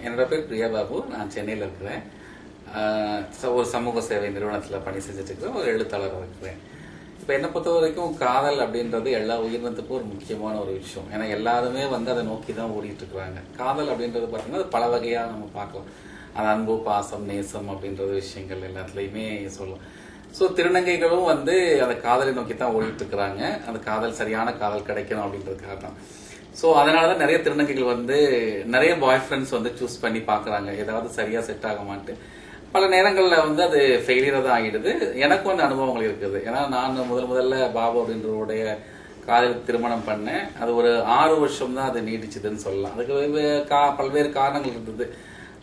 என்னோட பேர் பிரியா பாபு. நான் சென்னையில் இருக்கிறேன். ஒரு சமூக சேவை நிறுவனத்தில் பணி செஞ்சுட்டு இருக்கிறேன். ஒரு எழுத்தாளராக இருக்கிறேன். இப்போ என்னை பொறுத்த வரைக்கும் காதல் அப்படின்றது எல்லா உயிரினத்துக்கும் ஒரு முக்கியமான ஒரு விஷயம். ஏன்னா எல்லாருமே அதை நோக்கி தான் ஓடிட்டு இருக்கிறாங்க. காதல் அப்படின்றது பார்த்தீங்கன்னா அது பல வகையாக நம்ம பார்க்கலாம். அது அன்பு, பாசம், நேசம் அப்படின்றது விஷயங்கள் எல்லாத்துலேயுமே சொல்லலாம். ஸோ திருநங்கைகளும் அந்த காதலை நோக்கி தான் ஓடிட்டு இருக்கிறாங்க. அந்த காதல் சரியான காதல் கிடைக்கணும் அப்படின்றதுக்காக தான். ஸோ அதனாலதான் நிறைய திருநங்கைகள் நிறைய பாய் ஃப்ரெண்ட்ஸ் சூஸ் பண்ணி பாக்குறாங்க. ஏதாவது சரியா செட் ஆக மாட்டு பல நேரங்கள்ல அது ஃபெயிலியர் தான் ஆகிடுது. எனக்கும் அனுபவங்கள் இருக்குது. ஏன்னா நான் முதல்ல பாபு அப்படின்றவருடைய காதல் திருமணம் பண்ணேன். அது ஒரு 6 வருஷம் தான் அது நீடிச்சதுன்னு சொல்லலாம். அதுக்கு பல்வேறு காரணங்கள் இருந்தது.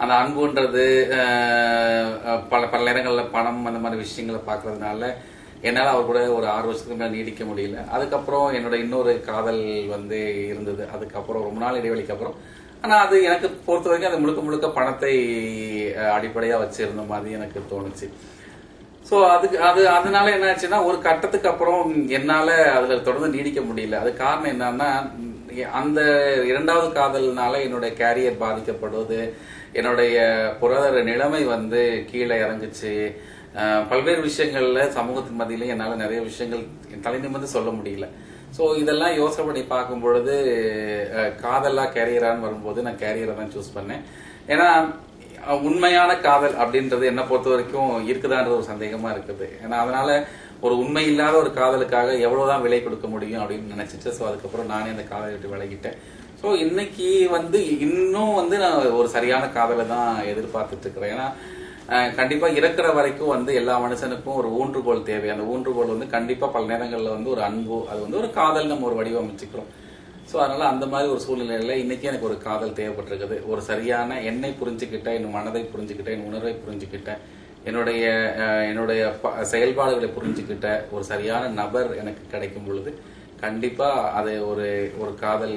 அந்த அன்புன்றது பல நேரங்கள்ல பணம் அந்த மாதிரி விஷயங்களை பாக்குறதுனால என்னால் அவர் கூட ஒரு 6 வருஷத்துக்கு மேலே நீடிக்க முடியல. அதுக்கப்புறம் என்னோட இன்னொரு காதல் இருந்தது. அதுக்கப்புறம் ரொம்ப நாள் இடைவெளிக்கு அப்புறம். ஆனா அது எனக்கு பொறுத்த வரைக்கும் அது முழுக்க முழுக்க பணத்தை அடிப்படையா வச்சிருந்த மாதிரி எனக்கு தோணுச்சு. சோ அதனால என்ன ஆச்சுன்னா ஒரு கட்டத்துக்கு அப்புறம் என்னால அதுல தொடர்ந்து நீடிக்க முடியல. அது காரணம் என்னன்னா அந்த 2வது காதல்னால என்னுடைய கேரியர் பாதிக்கப்படுவது, என்னுடைய பொருளாதார நிலைமை கீழே இறங்குச்சு. பல்வேறு விஷயங்கள்ல சமூகத்தின் மத்தியில என்னால நிறைய விஷயங்கள் தலை நிமிர்ந்து சொல்ல முடியல. சோ இதெல்லாம் யோசனை பண்ணி பார்க்கும் பொழுது காதலா கேரியரான்னு வரும்போது நான் கேரியரை தான் சூஸ் பண்ணேன். ஏன்னா உண்மையான காதல் அப்படின்றது என்ன பொறுத்த வரைக்கும் இருக்குதான்றது ஒரு சந்தேகமா இருக்குது. ஏன்னா அதனால ஒரு உண்மை இல்லாத ஒரு காதலுக்காக எவ்வளவுதான் விலை கொடுக்க முடியும் அப்படின்னு நினைச்சிட்டு ஸோ அதுக்கப்புறம் நானே அந்த காதலை விட்டு விலகிட்டேன். ஸோ இன்னைக்கு இன்னும் நான் ஒரு சரியான காதலை தான் எதிர்பார்த்துட்டு இருக்கிறேன். ஏன்னா கண்டிப்பா இறக்குற வரைக்கும் எல்லா மனுஷனுக்கும் ஒரு ஊன்றுகோல் தேவை. அந்த ஊன்றுகோல் கண்டிப்பா பல நேரங்கள்ல ஒரு அன்பு, அது ஒரு காதல் நம்ம ஒரு வடிவமைச்சுக்கிறோம். ஸோ அதனால அந்த மாதிரி ஒரு சூழ்நிலையில இன்னைக்கு எனக்கு ஒரு காதல் தேவைப்பட்டிருக்குது. ஒரு சரியான என்னை புரிஞ்சுக்கிட்ட, என் மனதை புரிஞ்சுக்கிட்ட, என் உணர்வை புரிஞ்சுக்கிட்ட, என்னுடைய செயல்பாடுகளை புரிஞ்சுக்கிட்ட ஒரு சரியான நபர் எனக்கு கிடைக்கும் பொழுது கண்டிப்பா அது ஒரு காதல்